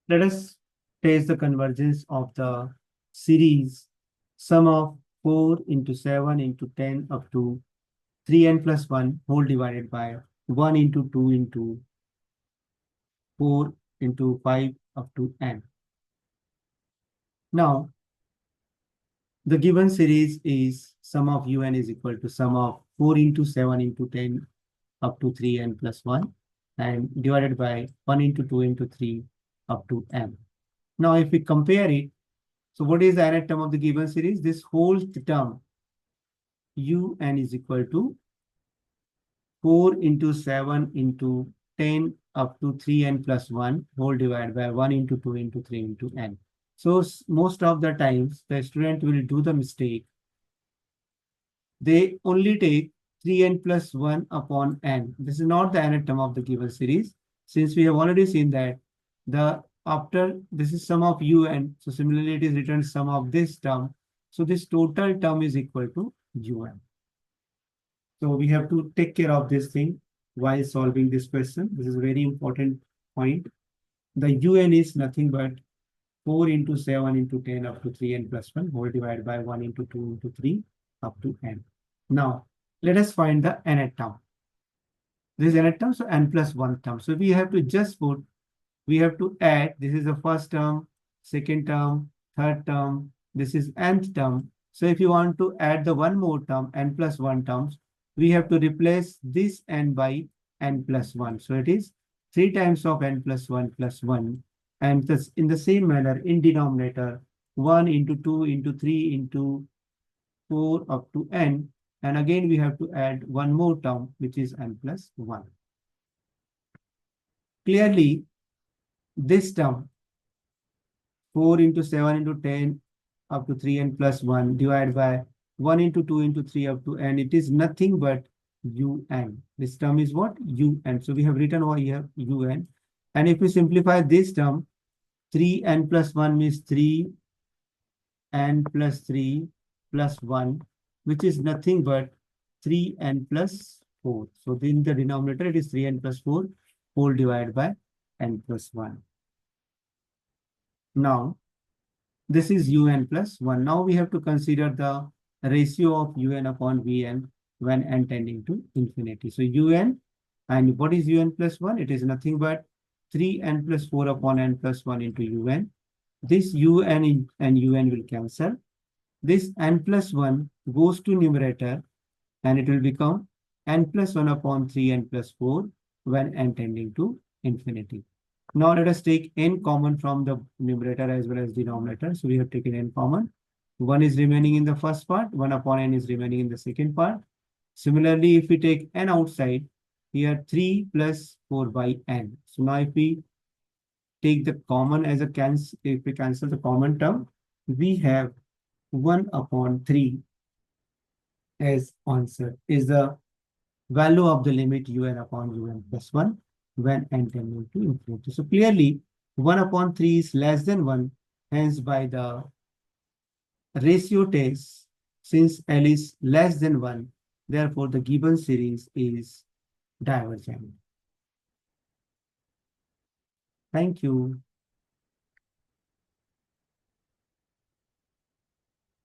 Let us test the convergence of the series sum of 4 into 7 into 10 up to 3n plus 1 whole divided by 1 into 2 into 4 into 5 up to n. Now, the given series is sum of un is equal to sum of 4 into 7 into 10 up to 3n plus 1 and divided by 1 into 2 into 3 up to n. Now, if we compare it, so what is the nth term of the given series? This whole term un is equal to 4 into 7 into 10 up to 3n plus 1 whole divided by 1 into 2 into 3 into n. So most of the times the student will do the mistake. They only take 3n plus 1 upon n. This is not the nth term of the given series, since we have already seen that the after this is sum of un. So similarly, it is written sum of this term. So this total term is equal to un. So we have to take care of this thing while solving this question. This is a very important point. The un is nothing but 4 into 7 into 10 up to 3n plus 1 whole divided by 1 into 2 into 3 up to n. Now, let us find the nth term. This is nth term, so n plus 1 term. So we have to just put, we have to add, this is the first term, second term, third term, this is nth term. So if you want to add the one more term, n plus 1 terms, we have to replace this n by n plus 1. So it is 3 times of n plus 1 plus 1. And thus in the same manner, in denominator, 1 into 2 into 3 into 4 up to n. And again, we have to add one more term, which is n plus 1. Clearly, this term, 4 into 7 into 10 up to 3n plus 1 divided by 1 into 2 into 3 up to n, it is nothing but un. This term is what? Un. So we have written over here un. And if we simplify this term, 3n plus 1 means 3n plus 3 plus 1, which is nothing but 3n plus 4. So in the denominator, it is 3n plus 4 whole divided by n plus 1. Now, this is un plus 1. Now we have to consider the ratio of un upon vn when n tending to infinity. So un, and what is un plus 1? It is nothing but 3n plus 4 upon n plus 1 into un. This un and un will cancel. This n plus 1 goes to numerator and it will become n plus 1 upon 3n plus 4 when n tending to infinity. Now let us take n common from the numerator as well as denominator. So we have taken n common. 1 is remaining in the first part, 1 upon n is remaining in the second part. Similarly, if we take n outside, here 3 plus 4 by n. So now if we take the common as a cancel, if we cancel the common term, we have 1 upon 3 as answer is the value of the limit un upon un plus 1 when n tending to infinity. So clearly 1 upon 3 is less than 1. Hence by the ratio test, since L is less than 1, therefore the given series is divergent. Thank you.